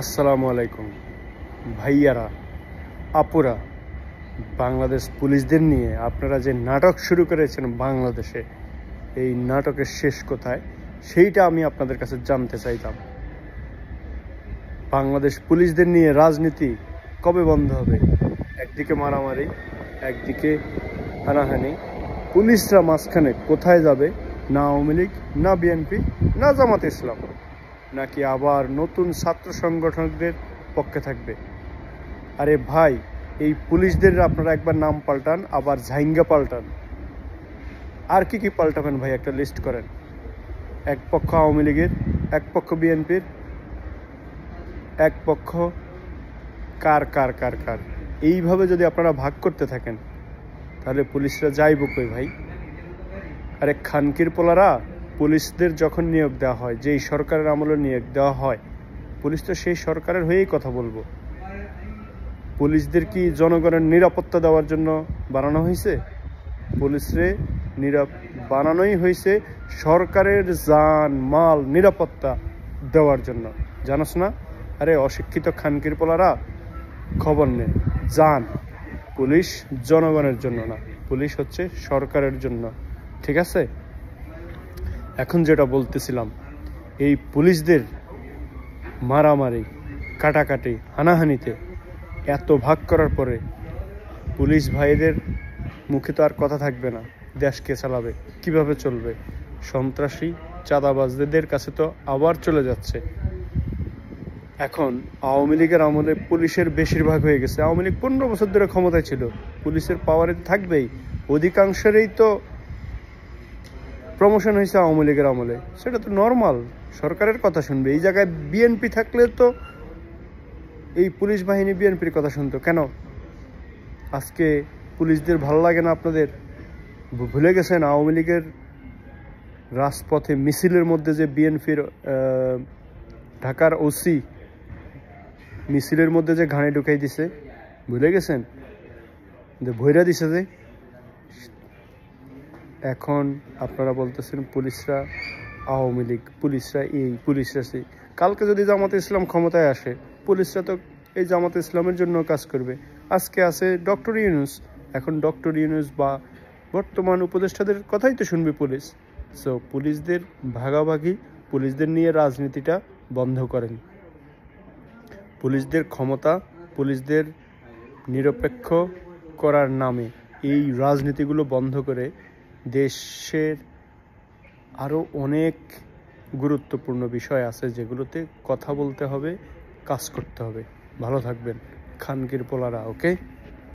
আসসালামু আলাইকুম ভাইয়ারা, আপুরা। বাংলাদেশ পুলিশদের নিয়ে আপনারা যে নাটক শুরু করেছেন বাংলাদেশে, এই নাটকের শেষ কোথায় সেইটা আমি আপনাদের কাছে জানতে চাইতাম। বাংলাদেশ পুলিশদের নিয়ে রাজনীতি কবে বন্ধ হবে? একদিকে মারামারি, একদিকে হানাহানি, পুলিশরা মাঝখানে কোথায় যাবে? না আওয়ামী লীগ, না বিএনপি, না জামাত ইসলাম, নাকি আবার নতুন ছাত্র সংগঠকদের পক্ষে থাকবে? আরে ভাই, এই পুলিশদের আপনারা একবার নাম পাল্টান, আবার ঝাইঙ্গা পাল্টান। আর কি কি পাল্টাবেন ভাই, একটা লিস্ট করেন। এক পক্ষ আওয়ামী লীগের, এক পক্ষ বিএনপির, এক পক্ষ কার কার কার কার এইভাবে যদি আপনারা ভাগ করতে থাকেন, তাহলে পুলিশরা যাইব কই ভাই? আরে খানকির পোলারা, পুলিশদের যখন নিয়োগ দেওয়া হয়, যেই সরকারের আমলে নিয়োগ দেওয়া হয়, পুলিশ তো সেই সরকারের হয়েই কথা বলবো। পুলিশদের কি জনগণের নিরাপত্তা দেওয়ার জন্য বানানো হয়েছে? পুলিশরে বানানোই হয়েছে সরকারের জান মাল নিরাপত্তা দেওয়ার জন্য, জানোস না? আরে অশিক্ষিত খানকির পোলারা, খবর নে, জান পুলিশ জনগণের জন্য না, পুলিশ হচ্ছে সরকারের জন্য, ঠিক আছে? এখন যেটা বলতেছিলাম, এই পুলিশদের মারামারি, কাটাকাটি, হানাহানিতে এত ভাগ করার পরে পুলিশ ভাইদের মুখে তো আর কথা থাকবে না। দেশকে চালাবে কিভাবে? চলবে সন্ত্রাসী চাঁদাবাজদের কাছে তো আবার চলে যাচ্ছে। এখন আওয়ামী লীগের আমলে পুলিশের বেশিরভাগ হয়ে গেছে। আওয়ামী লীগ 15 বছর ধরে ক্ষমতায় ছিল, পুলিশের পাওয়ারে থাকবেই। অধিকাংশেরই তো প্রমোশন হয়েছে আওয়ামী লীগের আমলে, সেটা তো নর্মাল, সরকারের কথা শুনবে। এই জায়গায় বিএনপি থাকলে তো এই পুলিশ বাহিনী বিএনপির কথা শুনতো কেন? আজকে পুলিশদের ভালো লাগে না আপনাদের? ভুলে গেছেন আওয়ামী লীগের রাজপথে মিছিলের মধ্যে যে বিএনপির ঢাকার ওসি মিছিলের মধ্যে যে ঘাড়ে ঢুকাই দিছে? ভুলে গেছেন? ভৈরা দিছে যে। এখন আপনারা বলতেছেন পুলিশরা আওয়ামী লীগ, পুলিশরা এই, পুলিশরা সেই। কালকে যদি জামাতে ইসলাম ক্ষমতায় আসে, পুলিশরা তো এই জামাতে ইসলামের জন্য কাজ করবে। আজকে আছে ডক্টর ইউনূস, এখন ডক্টর ইউনূস বা বর্তমান উপদেষ্টাদের কথাই তো শুনবে পুলিশ। সো পুলিশদের ভাগাভাগি, পুলিশদের নিয়ে রাজনীতিটা বন্ধ করেন। পুলিশদের ক্ষমতা, পুলিশদের নিরপেক্ষ করার নামে এই রাজনীতিগুলো বন্ধ করে দেশের আরও অনেক গুরুত্বপূর্ণ বিষয় আছে যেগুলোতে কথা বলতে হবে, কাজ করতে হবে। ভালো থাকবেন খানকির পোলারা, ওকে?